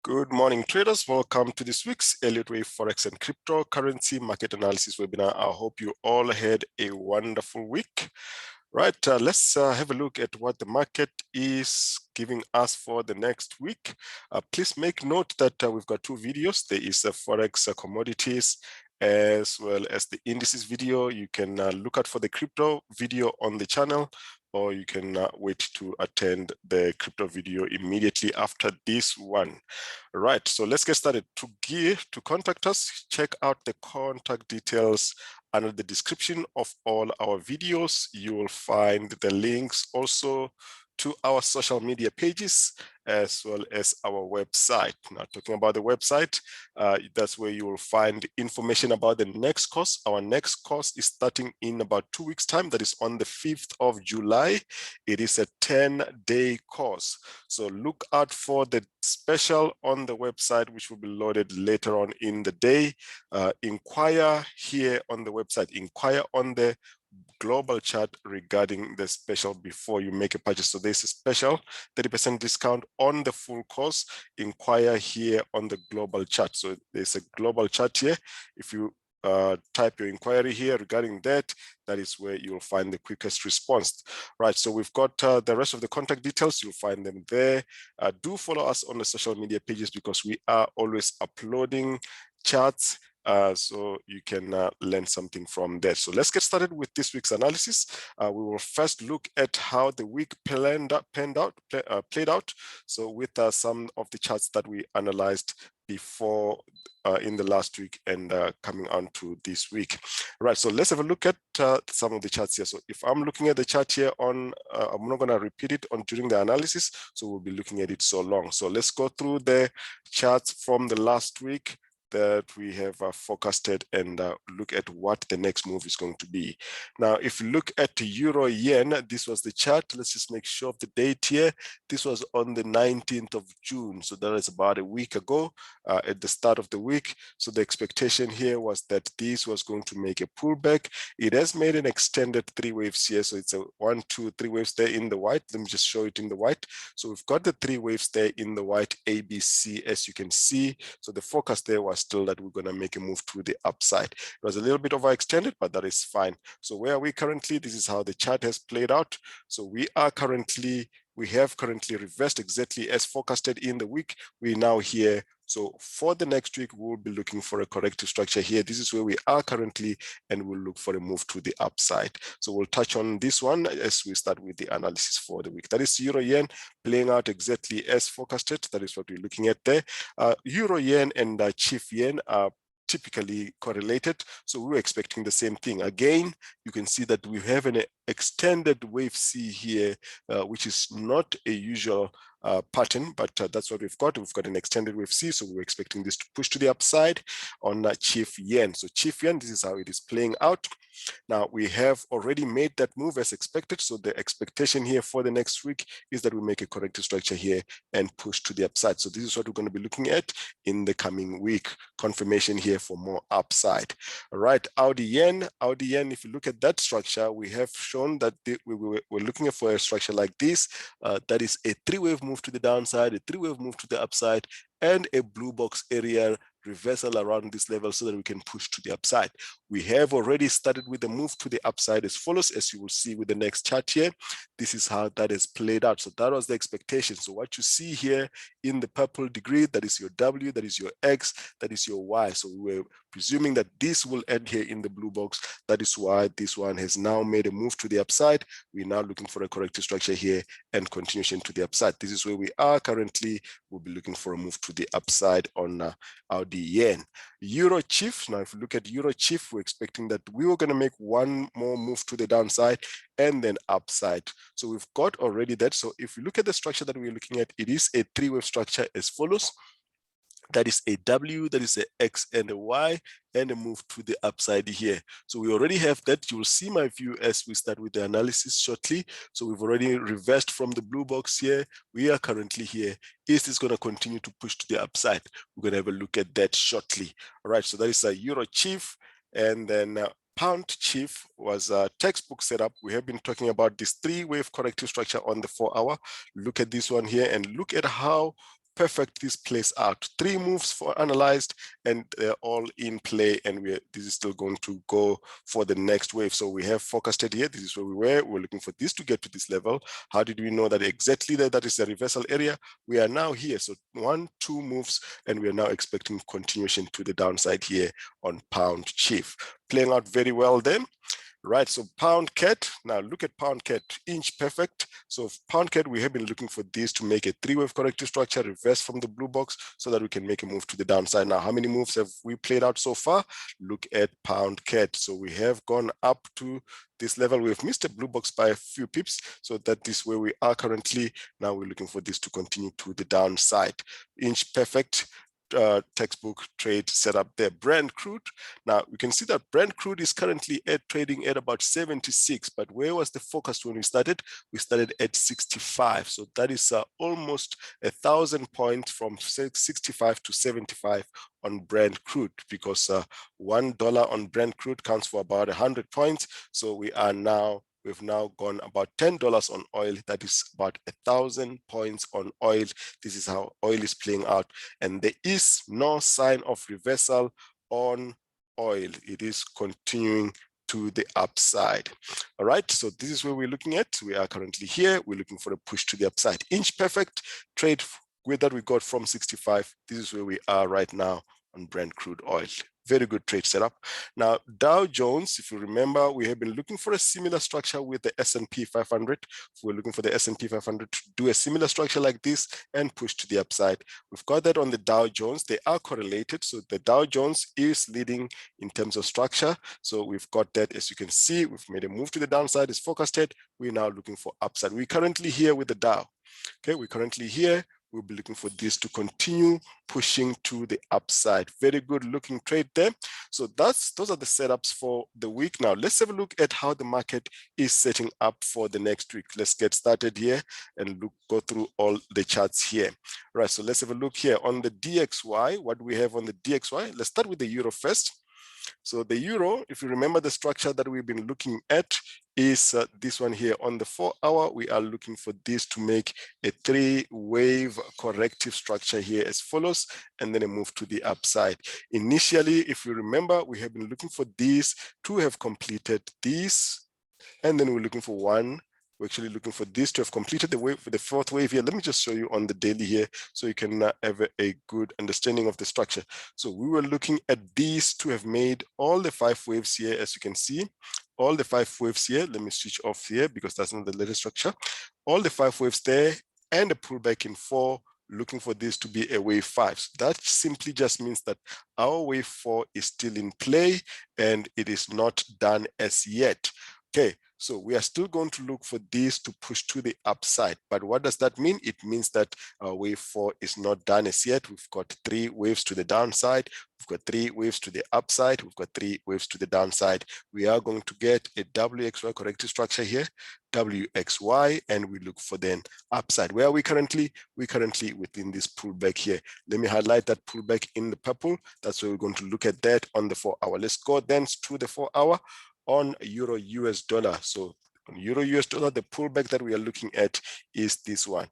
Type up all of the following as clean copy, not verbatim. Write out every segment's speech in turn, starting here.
Good morning, traders. Welcome to this week's ELLIOTTWAVE Forex and Cryptocurrency Market Analysis webinar. I hope you all had a wonderful week. Right, let's have a look at what the market is giving us for the next week. Please make note that we've got two videos. There is a Forex commodities as well as the indices video. You can look out for the crypto video on the channel, or you can wait to attend the crypto video immediately after this one. Right, so let's get started. To contact us, check out the contact details under the description of all our videos. You will find the links also to our social media pages as well as our website. Now, talking about the website, that's where you will find information about the next course. Our next course is starting in about 2 weeks' time. That is on the 5th of July. It is a 10-day course. So look out for the special on the website, which will be loaded later on in the day. Inquire here on the website, inquire on the global chart regarding the special before you make a purchase. So there's a special 30% discount on the full course. Inquire here on the global chart. So there's a global chart here. If you type your inquiry here regarding that, that is where you'll find the quickest response. Right, so we've got the rest of the contact details. You'll find them there. Do follow us on the social media pages because we are always uploading charts, so you can learn something from there. So let's get started with this week's analysis. We will first look at how the week played out. So with some of the charts that we analyzed before in the last week and coming on to this week. Right, so let's have a look at some of the charts here. So if I'm looking at the chart here on, I'm not going to repeat it on during the analysis, so we'll be looking at it so long. So let's go through the charts from the last week that we have forecasted and look at what the next move is going to be. Now, if you look at the Euro Yen, this was the chart. Let's just make sure of the date here. This was on the 19th of June. So that is about a week ago at the start of the week. So the expectation here was that this was going to make a pullback. It has made an extended 3 waves here. So it's a 1, 2, 3 waves there in the white. Let me just show it in the white. So we've got the 3 waves there in the white ABC, as you can see. So the forecast there was still that we're going to make a move to the upside. It was a little bit overextended, but that is fine. So where are we currently? This is how the chart has played out. So we have currently reversed exactly as forecasted in the week. We're now here. So for the next week, we'll be looking for a corrective structure here. This is where we are currently, and we'll look for a move to the upside. So we'll touch on this one as we start with the analysis for the week. That is Euro Yen playing out exactly as forecasted. That is what we're looking at there. Euro Yen and Chief Yen are typically correlated, so we were expecting the same thing. Again, you can see that we have an extended wave C here, which is not a usual pattern, but that's what we've got. We've got an extended wave C, so we're expecting this to push to the upside on Chief Yen. So Chief Yen, this is how it is playing out. Now, we have already made that move as expected, so the expectation here for the next week is that we make a corrective structure here and push to the upside. So this is what we're going to be looking at in the coming week. Confirmation here for more upside. All right, Audi Yen, if you look at that structure, we have shown that we're looking for a structure like this. That is a 3-wave move to the downside, a 3-wave move to the upside, and a blue box area reversal around this level so that we can push to the upside. We have already started with the move to the upside as follows, as you will see with the next chart here. This is how that has played out. So that was the expectation. So what you see here in the purple degree, that is your W, that is your X, that is your Y. So we were presuming that this will end here in the blue box. That is why this one has now made a move to the upside. We're now looking for a corrective structure here and continuation to the upside. This is where we are currently. We'll be looking for a move to the upside on Audi Yen. Euro Chief, now if you look at Euro Chief, we're expecting that we were going to make one more move to the downside and then upside. So we've got already that. So if you look at the structure that we're looking at, it is a 3-wave structure as follows. That is a W, that is a X and a Y, and a move to the upside here. So we already have that. You will see my view as we start with the analysis shortly. So we've already reversed from the blue box here. We are currently here. Is this going to continue to push to the upside? We're going to have a look at that shortly. All right, so that is a Euro Chief, and then Pound Chief was a textbook setup. We have been talking about this 3-wave corrective structure on the 4-hour. Look at this one here and look at how perfect this plays out. 3 moves for analyzed, and they're all in play, and this is still going to go for the next wave. So we have forecasted here. This is where we were. We're looking for this to get to this level. How did we know that exactly that is the reversal area? We are now here. So 1, 2 moves, and we are now expecting continuation to the downside here on pound chief. Playing out very well then. Right, so pound cat. Now look at pound cat, inch perfect. So pound cat, we have been looking for this to make a 3-wave corrective structure, reverse from the blue box, so that we can make a move to the downside. Now, how many moves have we played out so far? Look at pound cat. So we have gone up to this level. We've missed a blue box by a few pips, so that is where we are currently. Now we're looking for this to continue to the downside. Inch perfect. Textbook trade setup there. Brent crude. Now we can see that Brent crude is currently trading at about 76, but where was the focus when we started? We started at 65. So that is almost 1,000 points from 65 to 75 on Brent crude, because $1 on Brent crude counts for about 100 points. So we've now gone about $10 on oil. That is about 1,000 points on oil. This is how oil is playing out. And there is no sign of reversal on oil. It is continuing to the upside. All right, so this is where we're looking at. We are currently here. We're looking for a push to the upside. Inch perfect trade that we got from 65. This is where we are right now on Brent crude oil. Very good trade setup. Now, Dow Jones, if you remember, we have been looking for a similar structure with the S&P 500. We're looking for the S&P 500 to do a similar structure like this and push to the upside. We've got that on the Dow Jones. They are correlated. So the Dow Jones is leading in terms of structure. So we've got that. As you can see, we've made a move to the downside. It's forecasted. We're now looking for upside. We're currently here with the Dow. Okay, we're currently here. We'll be looking for this to continue pushing to the upside. Very good looking trade there. So those are the setups for the week. Now let's have a look at how the market is setting up for the next week. Let's get started here and go through all the charts here. Right, so let's have a look here on the DXY. What do we have on the DXY? Let's start with the euro first. So the euro, if you remember the structure that we've been looking at, is this one here. On the 4-hour, we are looking for this to make a 3-wave corrective structure here as follows, and then a move to the upside. Initially, if you remember, we have been looking for this to have completed this, and then we're looking for we're actually looking for this to have completed the wave, for the 4th wave here. Let me just show you on the daily here so you can have a good understanding of the structure. So we were looking at these to have made all the 5 waves here, as you can see. All the 5 waves here. Let me switch off here because that's not the latest structure. All the 5 waves there and a pullback in 4, looking for this to be a wave 5. So that simply just means that our wave 4 is still in play and it is not done as yet. Okay, so we are still going to look for this to push to the upside. But what does that mean? It means that wave 4 is not done as yet. We've got 3 waves to the downside. We've got 3 waves to the upside. We've got 3 waves to the downside. We are going to get a WXY corrective structure here, WXY, and we look for then upside. Where are we currently? We're currently within this pullback here. Let me highlight that pullback in the purple. That's where we're going to look at that on the 4-hour. Let's go then to the 4-hour. On euro US dollar. So on euro US dollar, the pullback that we are looking at is this one.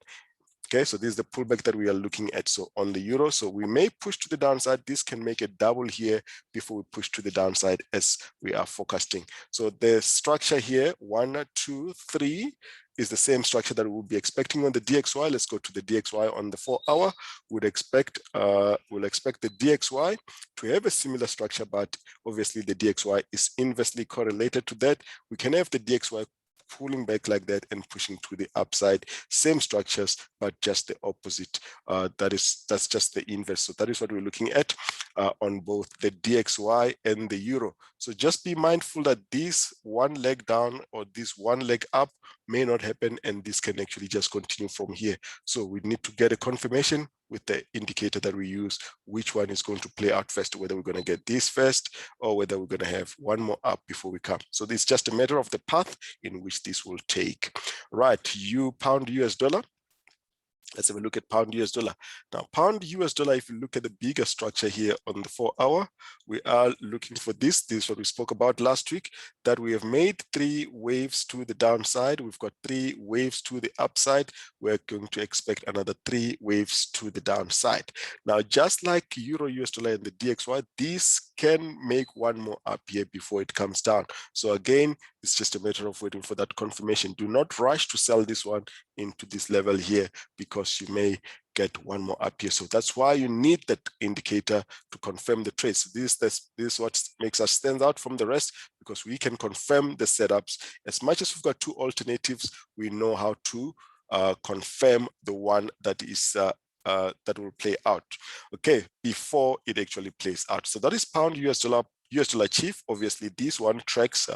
Okay, so this is the pullback that we are looking at. So on the euro, so we may push to the downside. This can make a double here before we push to the downside as we are forecasting. So the structure here, 1, 2, 3, is the same structure that we'll be expecting on the DXY. Let's go to the DXY on the 4-hour. We'll expect the DXY to have a similar structure, but obviously the DXY is inversely correlated to that. We can have the DXY pulling back like that and pushing to the upside. Same structures, but just the opposite. That's just the inverse. So that is what we're looking at on both the DXY and the euro. So just be mindful that this one leg down or this one leg up may not happen, and this can actually just continue from here. So we need to get a confirmation with the indicator that we use, which one is going to play out first, whether we're going to get this first or whether we're going to have one more up before we come. So it's just a matter of the path in which this will take. Right, pound US dollar. Let's have a look at pound US dollar. Now, pound US dollar, if you look at the bigger structure here on the 4 hour, we are looking for this. This is what we spoke about last week, that we have made 3 waves to the downside. We've got 3 waves to the upside. We're going to expect another 3 waves to the downside. Now, just like Euro US dollar and the DXY, this can make one more up here before it comes down. So again, it's just a matter of waiting for that confirmation. Do not rush to sell this one into this level here, because you may get one more up here. So that's why you need that indicator to confirm the trade. So this is what makes us stand out from the rest, because we can confirm the setups. As much as we've got 2 alternatives, we know how to confirm the one that is that will play out, okay, before it actually plays out. So that is pound US dollar chief. Obviously, this one tracks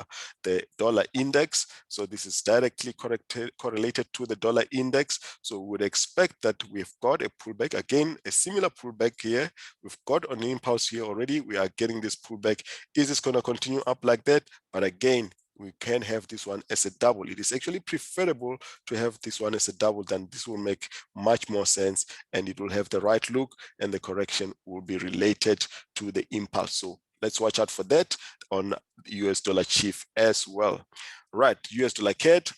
the dollar index. So this is directly correlated to the dollar index. So we would expect that we've got a pullback. Again, a similar pullback here. We've got an impulse here already. We are getting this pullback. Is this going to continue up like that? But again, we can have this one as a double. It is actually preferable to have this one as a double. Then this will make much more sense, and it will have the right look, and the correction will be related to the impulse. So let's watch out for that on US dollar chief as well. Right, US dollar CAD.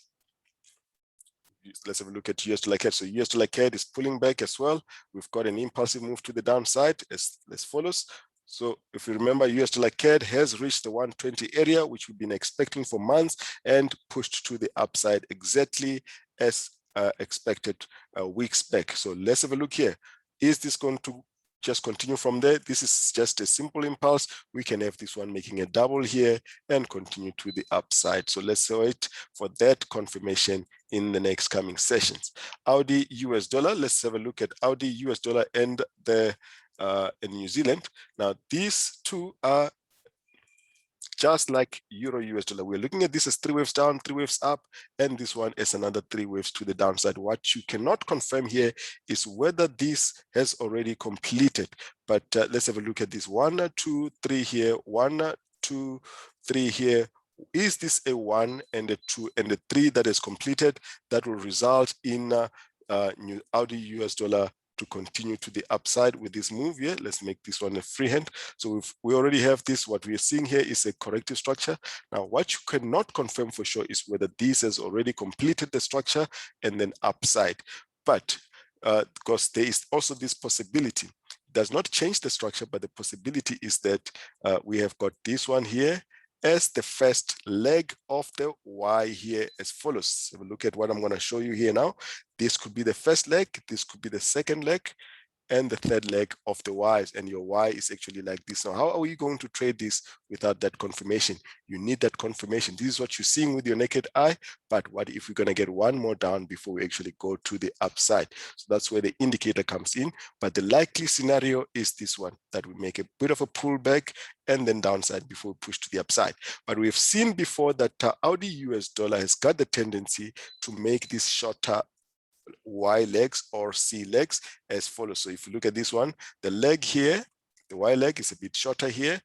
Let's have a look at US dollar CAD. So US dollar CAD is pulling back as well. We've got an impulsive move to the downside as follows. So if you remember, US dollar CAD has reached the 120 area, which we've been expecting for months, and pushed to the upside exactly as expected weeks back. So let's have a look here. Is this going to just continue from there? This is just a simple impulse. We can have this one making a double here and continue to the upside. So let's wait for that confirmation in the next coming sessions. Audi US dollar. Let's have a look at Audi US dollar and the in New Zealand. Now, these two are just like Euro US dollar. We're looking at this as 3 waves down, 3 waves up, and this one is another 3 waves to the downside. What you cannot confirm here is whether this has already completed. But let's have a look at this. 1, 2, 3 here, 1, 2, 3 here. Is this a 1 and a 2 and a 3 that is completed? That will result in new Audi US dollar to continue to the upside with this move here. Let's make this one a freehand. So we already have this. What we are seeing here is a corrective structure. Now, what you cannot confirm for sure is whether this has already completed the structure and then upside. But because there is also this possibility, it does not change the structure, but the possibility is that we have got this one here as the first leg of the Y here as follows. So look at what I'm going to show you here now. This could be the first leg, this could be the second leg, and the third leg of the Ys, and your Y is actually like this. Now, how are we going to trade this without that confirmation? You need that confirmation. This is what you're seeing with your naked eye, but what if we're going to get one more down before we actually go to the upside? So that's where the indicator comes in, but the likely scenario is this one, that we make a bit of a pullback and then downside before we push to the upside. But we've seen before that Audi US dollar has got the tendency to make this shorter Y legs or C legs as follows. So if you look at this one, the leg here, the Y leg is a bit shorter here,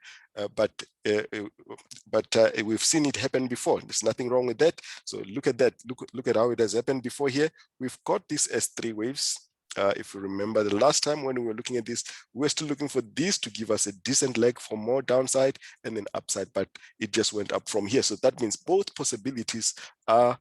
but we've seen it happen before. There's nothing wrong with that. So look at that. Look at how it has happened before here. We've got this as 3 waves. If you remember the last time when we were looking at this, we were still looking for this to give us a decent leg for more downside and then upside, but it just went up from here. So that means both possibilities are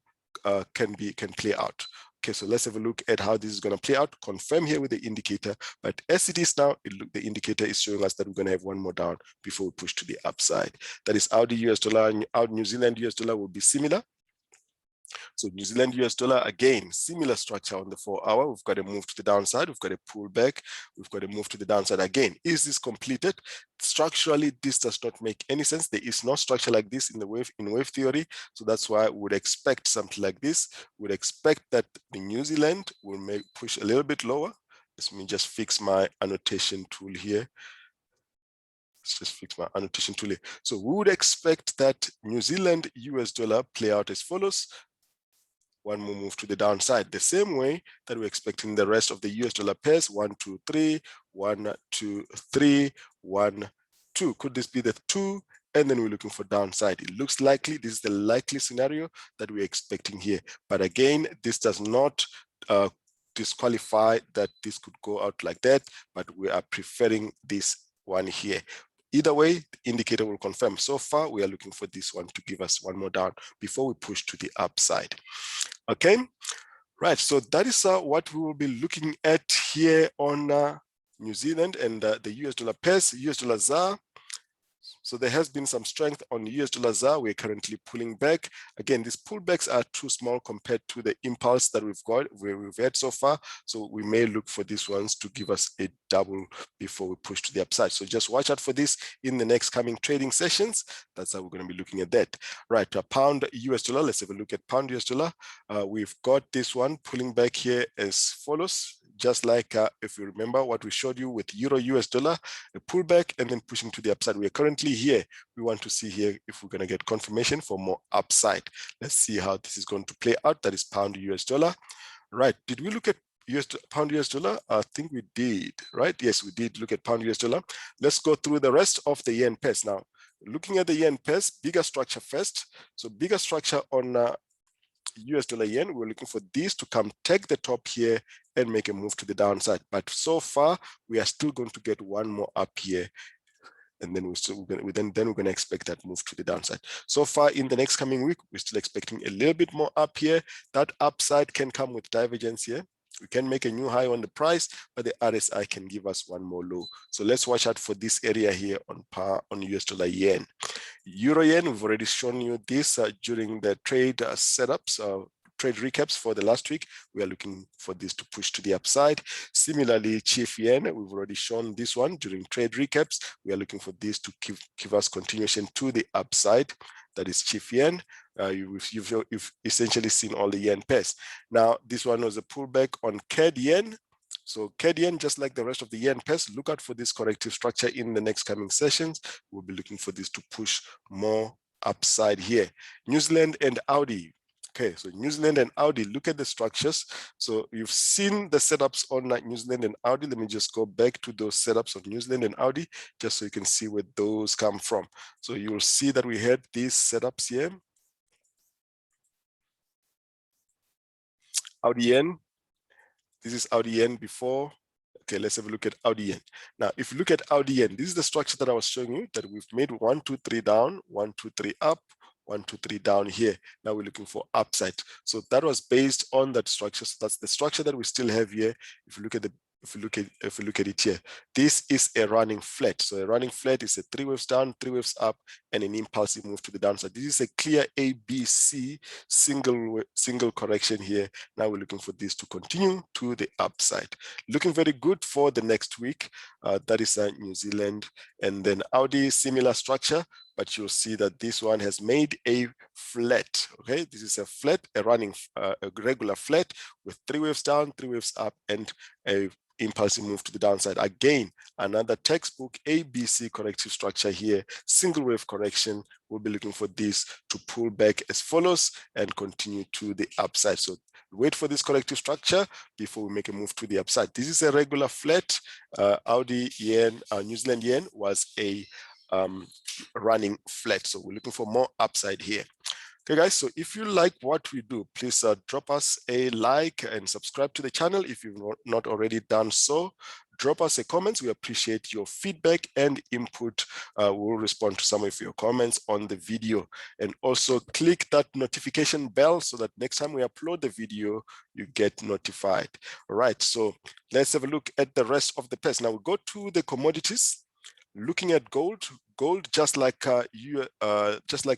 can play out. Okay, so let's have a look at how this is going to play out. Confirm here with the indicator, but as it is now, the indicator is showing us that we're going to have one more down before we push to the upside. That is Audi US dollar and New Zealand US dollar will be similar. So New Zealand US dollar, again, similar structure on the 4 hour. We've got a move to the downside. We've got a pullback. We've got a move to the downside again. Is this completed? Structurally, this does not make any sense. There is no structure like this in wave theory. So that's why we would expect something like this. We would expect that the New Zealand will push a little bit lower. Let me just fix my annotation tool here. Let's just fix my annotation tool here. So we would expect that New Zealand US dollar play out as follows. One more move to the downside, the same way that we're expecting the rest of the US dollar pairs. 1, 2, 3, 1, 2, 3, 1, 2. Could this be the 2? And then we're looking for downside. It looks likely. This is the likely scenario that we're expecting here. But again, this does not disqualify that this could go out like that, but we are preferring this one here. Either way, the indicator will confirm. So far, we are looking for this one to give us one more down before we push to the upside. Okay, right. So that is what we will be looking at here on New Zealand and the US dollar pairs, US dollar ZAR. So there has been some strength on US dollar ZAR. We're currently pulling back. Again, these pullbacks are too small compared to the impulse that we've had so far. So we may look for these ones to give us a double before we push to the upside. So just watch out for this in the next coming trading sessions. That's how we're going to be looking at that. Right, pound US dollar. Let's have a look at pound US dollar. We've got this one pulling back here as follows. Just like if you remember what we showed you with Euro US dollar, a pullback and then pushing to the upside. We are currently here. We want to see here if we're going to get confirmation for more upside. Let's see how this is going to play out. That is pound US dollar. Right. Did we look at pound US dollar? I think we did, right? Yes, we did look at pound US dollar. Let's go through the rest of the yen pairs now. Looking at the yen pairs, bigger structure first. So bigger structure on US dollar yen, we're looking for these to come take the top here and make a move to the downside. But so far, we are still going to get one more up here. And then we're going to expect that move to the downside. So far in the next coming week, we're still expecting a little bit more up here. That upside can come with divergence here. We can make a new high on the price, but the RSI can give us one more low. So let's watch out for this area here on US dollar yen. Euro yen, we've already shown you this during the trade setups, trade recaps for the last week. We are looking for this to push to the upside. Similarly, Chief Yen, we've already shown this one during trade recaps. We are looking for this to give us continuation to the upside. That is Chief Yen. You've essentially seen all the yen pairs. Now, this one was a pullback on CAD yen. So CAD yen, just like the rest of the yen pairs, look out for this corrective structure in the next coming sessions. We'll be looking for this to push more upside here. New Zealand and Audi. Okay, so New Zealand and Audi, look at the structures. So you've seen the setups on New Zealand and Audi. Let me just go back to those setups of New Zealand and Audi, just so you can see where those come from. So you'll see that we had these setups here. Audi yen. This is Audi yen before. Okay, let's have a look at Audi yen. Now, if you look at Audi yen, this is the structure that I was showing you, that we've made 1, 2, 3 down, 1, 2, 3 up, 1, 2, 3 down here. Now we're looking for upside. So that was based on that structure. So that's the structure that we still have here. If you look at it here, this is a running flat. So a running flat is a 3 waves down, 3 waves up, and an impulsive move to the downside. This is a clear ABC single correction here. Now we're looking for this to continue to the upside. Looking very good for the next week. That is New Zealand, and then Audi, similar structure. But you'll see that this one has made a flat. Okay, this is a flat, a running, a regular flat with 3 waves down, 3 waves up, and a impulsive move to the downside. Again, another textbook ABC corrective structure here, single wave correction. We'll be looking for this to pull back as follows and continue to the upside. So wait for this corrective structure before we make a move to the upside. This is a regular flat. Audi yen, New Zealand yen was a running flat. So we're looking for more upside here. Okay, guys, so if you like what we do, please drop us a like and subscribe to the channel if you've not already done so. Drop us a comment. We appreciate your feedback and input. We'll respond to some of your comments on the video. And also click that notification bell so that next time we upload the video, you get notified. All right, so let's have a look at the rest of the pairs. Now we go to the commodities. Looking at gold, just like the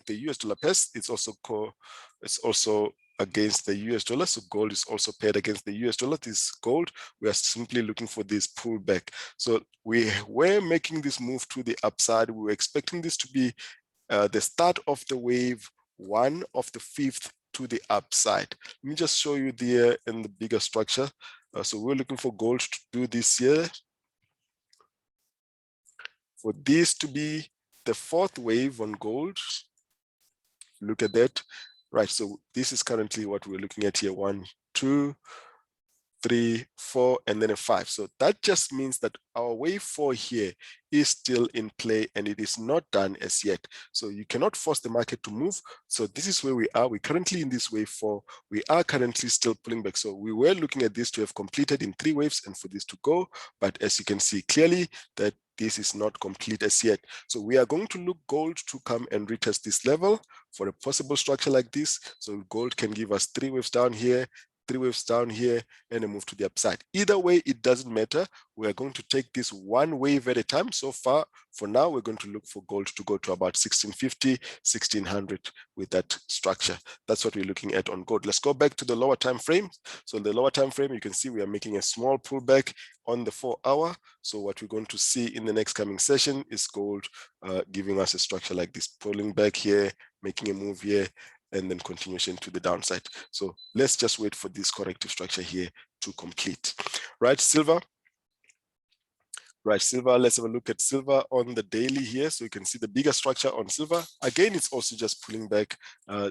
US dollar pairs, it's also against the US dollar. So gold is also paired against the US dollar. This gold, we are simply looking for this pullback. So we were making this move to the upside. We were expecting this to be the start of the wave 1 of the 5th to the upside. Let me just show you there in the bigger structure. So we're looking for gold to do this here. For this to be the 4th wave on gold, look at that. Right, so this is currently what we're looking at here, 1, 2, 3, 4, and then a 5. So that just means that our wave 4 here is still in play and it is not done as yet. So you cannot force the market to move. So this is where we are. We're currently in this wave 4. We are currently still pulling back. So we were looking at this to have completed in 3 waves and for this to go. But as you can see clearly that this is not complete as yet. So we are going to look gold to come and retest this level for a possible structure like this. So gold can give us 3 waves down here, 3 waves down here, and a move to the upside. Either way, it doesn't matter. We are going to take this one wave at a time. So far, for now, we're going to look for gold to go to about 1650, 1600 with that structure. That's what we're looking at on gold. Let's go back to the lower time frame. So the lower time frame, you can see we are making a small pullback on the 4 hour. So what we're going to see in the next coming session is gold giving us a structure like this, pulling back here, making a move here, and then continuation to the downside. So let's just wait for this corrective structure here to complete. Right, silver. Right, silver, let's have a look at silver on the daily here. So you can see the bigger structure on silver. Again, it's also just pulling back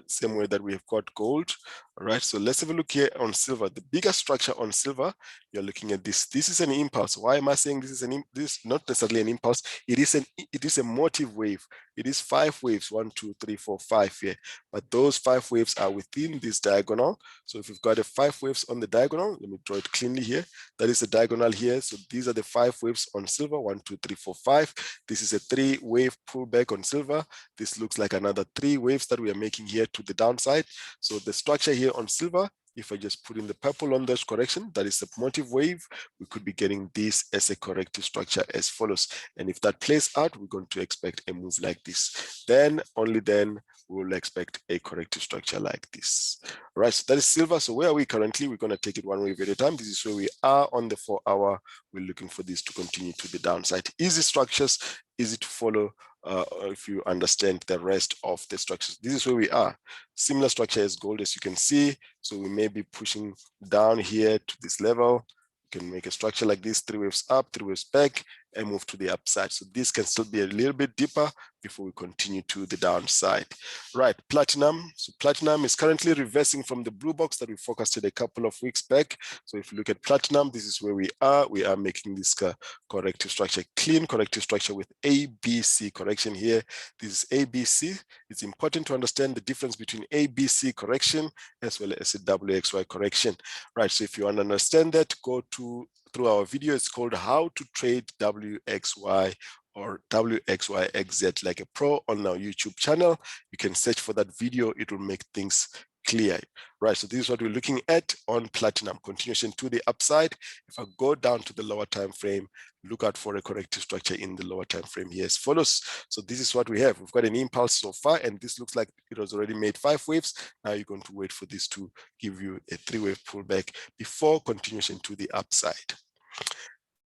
same way that we have got gold. All right, so let's have a look here on silver. The bigger structure on silver, you're looking at this. This is an impulse. Why am I saying this is this is not necessarily an impulse? It is a motive wave. It is 5 waves, 1, 2, 3, 4, 5 here. But those 5 waves are within this diagonal. So if you've got a 5 waves on the diagonal, let me draw it cleanly here. That is the diagonal here. So these are the 5 waves on silver, 1, 2, 3, 4, 5. This is a 3 wave pullback on silver. This looks like another 3 waves that we are making here to the downside. So the structure here on silver, if I just put in the purple on this correction, that is the motive wave, we could be getting this as a corrective structure as follows. And if that plays out, we're going to expect a move like this. Then, only then, we will expect a corrective structure like this. All right, so that is silver. So where are we currently? We're going to take it one wave at a time. This is where we are on the 4 hour. We're looking for this to continue to the downside. Easy structures, easy to follow. If you understand the rest of the structures. This is where we are. Similar structure as gold, as you can see. So we may be pushing down here to this level. You can make a structure like this, 3 waves up, 3 waves back, and move to the upside. So this can still be a little bit deeper before we continue to the downside. Right, platinum. So platinum is currently reversing from the blue box that we forecasted a couple of weeks back. So if you look at platinum, this is where we are. We are making this corrective structure, clean corrective structure with ABC correction here. This is ABC. It's important to understand the difference between ABC correction as well as a WXY correction. Right, so if you want to understand that, go through our video. It's called How to Trade WXY or WXYXZ like a pro on our YouTube channel. You can search for that video. It will make things clear. Right, so this is what we're looking at on platinum, continuation to the upside. If I go down to the lower time frame, look out for a corrective structure in the lower time frame here as follows. So this is what we have. We've got an impulse so far, and this looks like it was already made 5 waves. Now you're going to wait for this to give you a 3-wave pullback before continuation to the upside.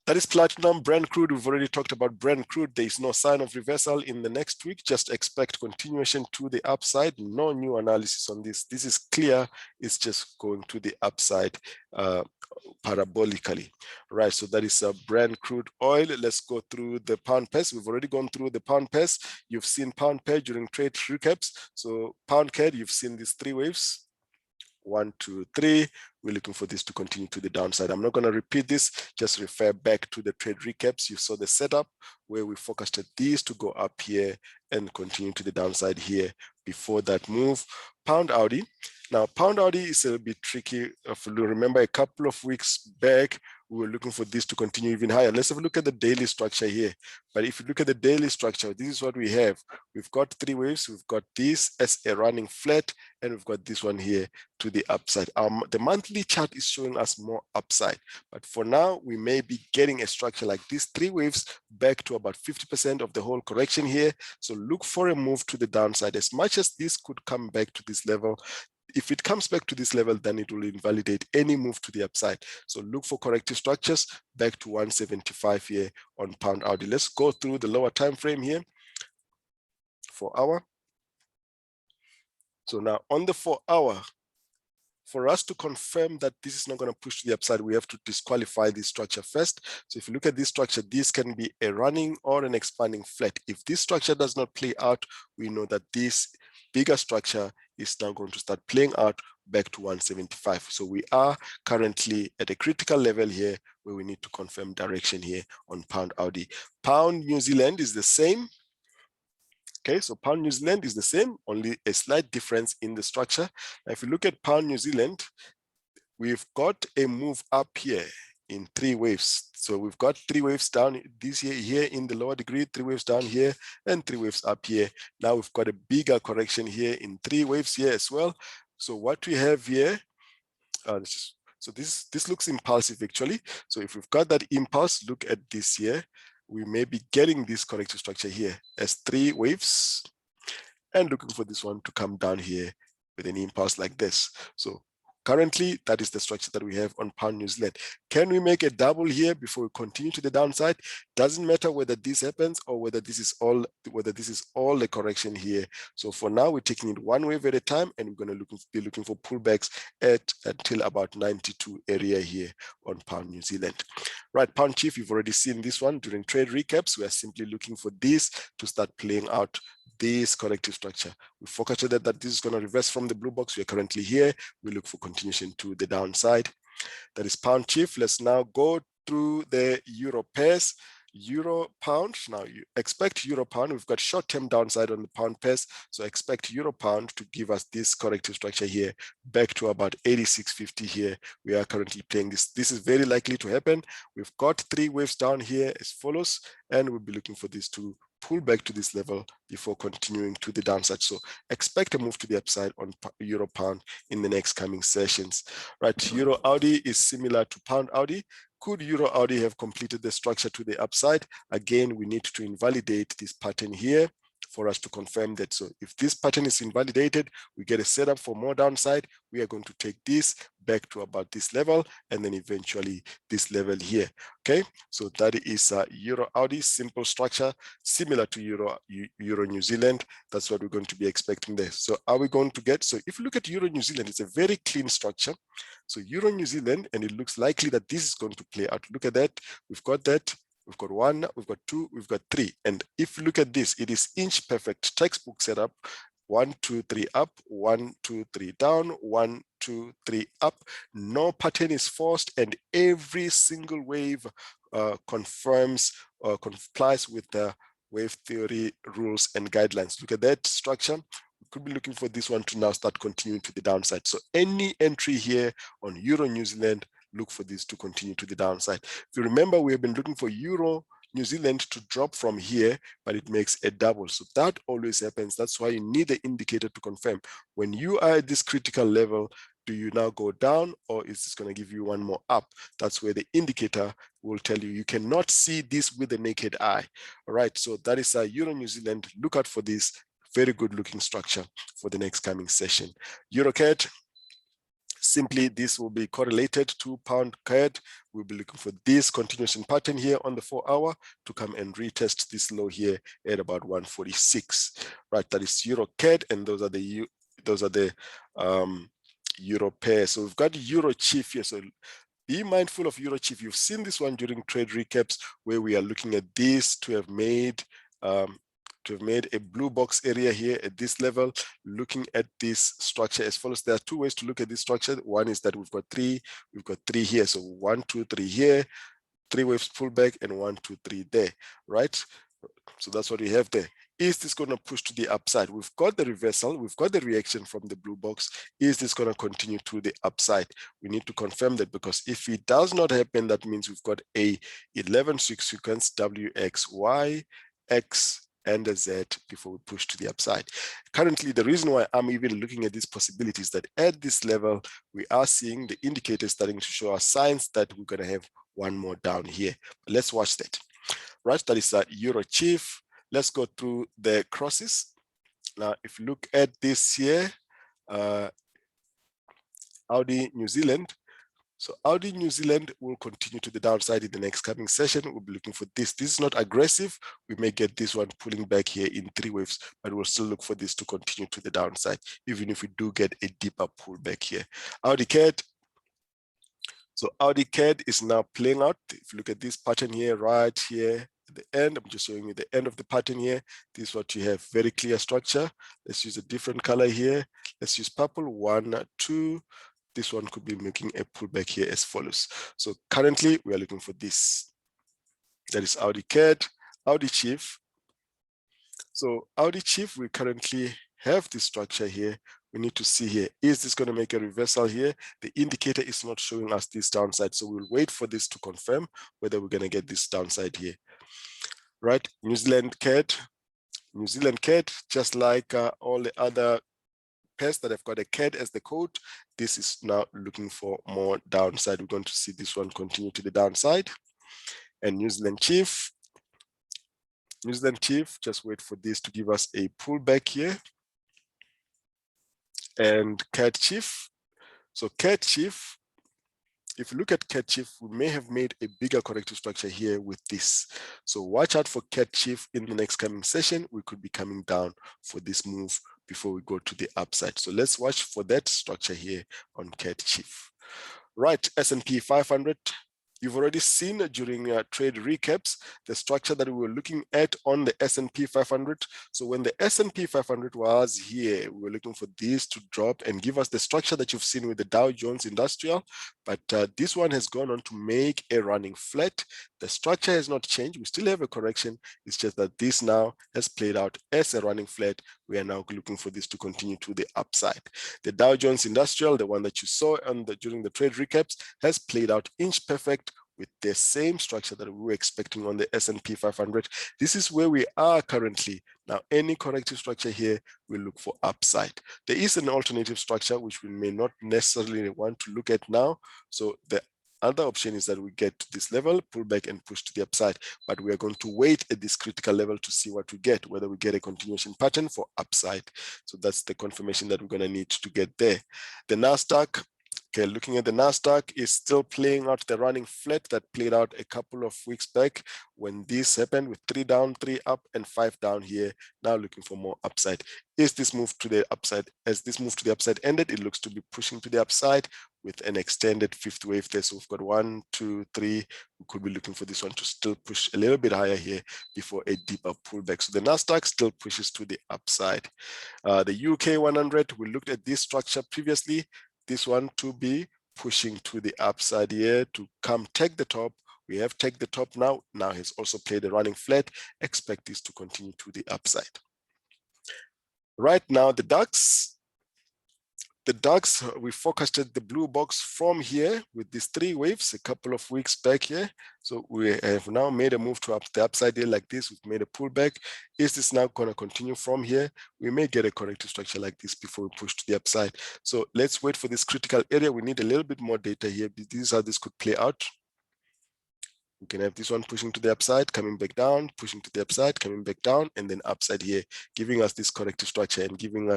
That is platinum. Brent crude, we've already talked about Brent crude. There is no sign of reversal in the next week. Just expect continuation to the upside. No new analysis on this. This is clear. It's just going to the upside parabolically. Right, so that is Brent crude oil. Let's go through the pound pairs. We've already gone through the pound pairs. You've seen pound pair during trade recaps. So pound CAD, you've seen these 3 waves. 1, 2, 3. We're looking for this to continue to the downside. I'm not going to repeat this. Just refer back to the trade recaps. You saw the setup where we forecasted these to go up here and continue to the downside here before that move. Pound Audi. Now, pound Audi is a bit tricky. If you remember, a couple of weeks back, we were looking for this to continue even higher. Let's have a look at the daily structure here. But if you look at the daily structure, this is what we have. We've got 3 waves. We've got this as a running flat, and we've got this one here to the upside. The monthly chart is showing us more upside. But for now, we may be getting a structure like this, 3 waves back to about 50% of the whole correction here. So look for a move to the downside. As much as this could come back to this level, if it comes back to this level, then it will invalidate any move to the upside. So look for corrective structures back to 175 here on pound Audi. Let's go through the lower time frame here, 4 hour. So now on the 4 hour, for us to confirm that this is not going to push to the upside, we have to disqualify this structure first. So if you look at this structure, this can be a running or an expanding flat. If this structure does not play out, we know that this bigger structure is now going to start playing out back to 175. So we are currently at a critical level here where we need to confirm direction here on pound Audi. Pound New Zealand is the same. Okay, so pound New Zealand is the same, only a slight difference in the structure. Now, if you look at pound New Zealand, we've got a move up here in 3 waves. So we've got 3 waves down this here in the lower degree, 3 waves down here, and 3 waves up here. Now we've got a bigger correction here in 3 waves here as well. So what we have here, so this looks impulsive actually. So if we've got that impulse, look at this here. We may be getting this corrective structure here as 3 waves and looking for this one to come down here with an impulse like this. So currently, that is the structure that we have on pound New Zealand. Can we make a double here before we continue to the downside? Doesn't matter whether this happens or whether this is all the correction here. So for now, we're taking it one wave at a time, and we're going to be looking for pullbacks until about 92 area here on pound New Zealand. Right, pound chief, you've already seen this one during trade recaps. We are simply looking for this to start playing out this corrective structure. We forecasted that this is going to reverse from the blue box. We are currently here. We look for continuation to the downside. That is pound chief. Let's now go through the euro pairs. Euro pound. Now you expect euro pound. We've got short-term downside on the pound pairs, so expect euro pound to give us this corrective structure here back to about 86.50 here. We are currently playing this. This is very likely to happen. We've got 3 waves down here as follows, and we'll be looking for this to pull back to this level before continuing to the downside. So expect a move to the upside on euro pound in the next coming sessions. Right, euro Audi is similar to pound Audi. Could euro Audi have completed the structure to the upside? Again, we need to invalidate this pattern here for us to confirm that. So if this pattern is invalidated, we get a setup for more downside. We are going to take this back to about this level and then eventually this level here. Okay, so that is euro Audi, simple structure similar to euro New Zealand. That's what we're going to be expecting there. So are we going to get, so if you look at euro New Zealand, it's a very clean structure. So euro New Zealand, and it looks likely that this is going to play out. Look at that. We've got that. We've got 1, we've got 2, we've got 3. And if you look at this, it is inch perfect textbook setup. 1, 2, 3 up, 1, 2, 3 down, 1, 2, 3 up. No pattern is forced, and every single wave confirms or complies with the wave theory rules and guidelines. Look at that structure. We could be looking for this one to now start continuing to the downside. So any entry here on euro New Zealand, look for this to continue to the downside. If you remember, we have been looking for euro New Zealand to drop from here, but it makes a double. So that always happens. That's why you need the indicator to confirm. When you are at this critical level, do you now go down, or is this going to give you one more up? That's where the indicator will tell you. You cannot see this with the naked eye. All right, so that is euro New Zealand. Look out for this very good looking structure for the next coming session. Euro CAD. Simply, this will be correlated to pound CAD. We'll be looking for this continuation pattern here on the 4-hour to come and retest this low here at about 146. Right, that is euro CAD, and those are the euro pair. So we've got euro chief here. So be mindful of euro chief. You've seen this one during trade recaps where we are looking at this to have made a blue box area here at this level, looking at this structure as follows. There are 2 ways to look at this structure. One is that we've got three here. So 1, 2, 3 here, 3 waves pullback, and 1, 2, 3 there, right? So that's what we have there. Is this going to push to the upside? We've got the reversal, we've got the reaction from the blue box. Is this going to continue to the upside? We need to confirm that, because if it does not happen, that means we've got a 11-6 sequence WXYXZ and a Z before we push to the upside. Currently, the reason why I'm even looking at this possibility is that at this level, we are seeing the indicators starting to show us signs that we're going to have one more down here. But let's watch that. Right, that is euro chief. Let's go through the crosses. Now, if you look at this here, Audi New Zealand. So Audi New Zealand will continue to the downside in the next coming session. We'll be looking for this. This is not aggressive. We may get this one pulling back here in 3 waves, but we'll still look for this to continue to the downside, even if we do get a deeper pullback here. Audi CAD. So Audi CAD is now playing out. If you look at this pattern here, right here, at the end. I'm just showing you the end of the pattern here. This is what you have, very clear structure. Let's use a different color here. Let's use purple, 1, 2. This one could be making a pullback here as follows. So currently we are looking for this. That is Audi CAD, Audi Chief. So Audi Chief, we currently have this structure here. We need to see here, is this going to make a reversal here? The indicator is not showing us this downside. So we'll wait for this to confirm whether we're going to get this downside here. Right, New Zealand CAD, just like all the other pairs that have got a CAD as the code, this is now looking for more downside. We're going to see this one continue to the downside. And New Zealand Chief, just wait for this to give us a pullback here. And CAD Chief, so CAD Chief, if you look at CAD Chief, we may have made a bigger corrective structure here with this. So watch out for CAD Chief in the next coming session. We could be coming down for this move before we go to the upside. So let's watch for that structure here on CAD Chief. Right, S&P 500. You've already seen during trade recaps the structure that we were looking at on the S&P 500. So when the S&P 500 was here, we were looking for this to drop and give us the structure that you've seen with the Dow Jones Industrial. But this one has gone on to make a running flat. The structure has not changed. We still have a correction. It's just that this now has played out as a running flat. We are now looking for this to continue to the upside. The Dow Jones Industrial, the one that you saw during the trade recaps, has played out inch perfect with the same structure that we were expecting on the S&P 500. This is where we are currently. Now, any corrective structure here, we look for upside. There is an alternative structure which we may not necessarily want to look at now. So the other option is that we get to this level, pull back and push to the upside, but we are going to wait at this critical level to see what we get, whether we get a continuation pattern for upside. So that's the confirmation that we're going to need to get there. The NASDAQ, okay, looking at the NASDAQ, is still playing out the running flat that played out a couple of weeks back when this happened with 3 down, 3 up, and 5 down here. Now looking for more upside. Is this move to the upside? As this move to the upside ended, it looks to be pushing to the upside with an extended fifth wave there. So we've got 1, 2, 3. We could be looking for this one to still push a little bit higher here before a deeper pullback. So the NASDAQ still pushes to the upside. The UK 100, we looked at this structure previously. This one to be pushing to the upside here to come take the top. We have take the top now. Now has also played a running flat. Expect this to continue to the upside. Right now, the DAX, we forecasted the blue box from here with these 3 waves a couple of weeks back here. So we have now made a move to the upside here like this. We've made a pullback. Is this now going to continue from here? We may get a corrective structure like this before we push to the upside. So let's wait for this critical area. We need a little bit more data here. This is how this could play out. We can have this one pushing to the upside, coming back down, pushing to the upside, coming back down, and then upside here, giving us this corrective structure and giving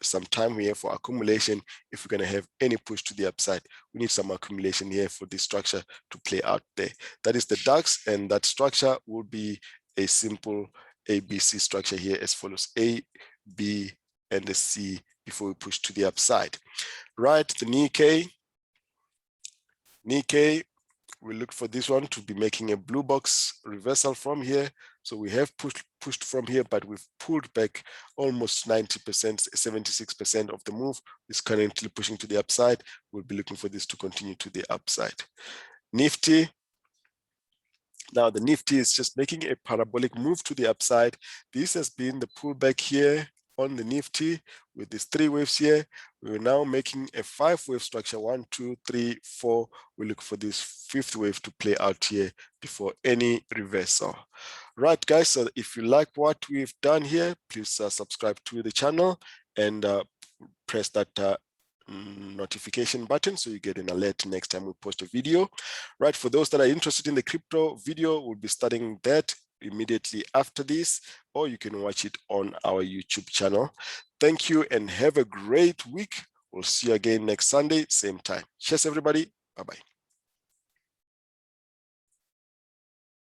some time here for accumulation. If we're going to have any push to the upside, we need some accumulation here for this structure to play out there. That is the DAX, and that structure will be a simple ABC structure here as follows: A, B, and the C before we push to the upside. Right, the Nikkei, we look for this one to be making a blue box reversal from here. So we have pushed from here, but we've pulled back almost 90%, 76% of the move is currently pushing to the upside. We'll be looking for this to continue to the upside. Nifty. Now the Nifty is just making a parabolic move to the upside. This has been the pullback here on the Nifty with these 3 waves here. We're now making a 5-wave structure, 1, 2, 3, 4. We look for this 5th wave to play out here before any reversal. Right, guys, so if you like what we've done here, please subscribe to the channel and press that notification button so you get an alert next time we post a video. Right, for those that are interested in the crypto video, we'll be studying that immediately after this, or you can watch it on our YouTube channel. Thank you and have a great week. We'll see you again next Sunday, same time. Cheers, everybody. Bye-bye.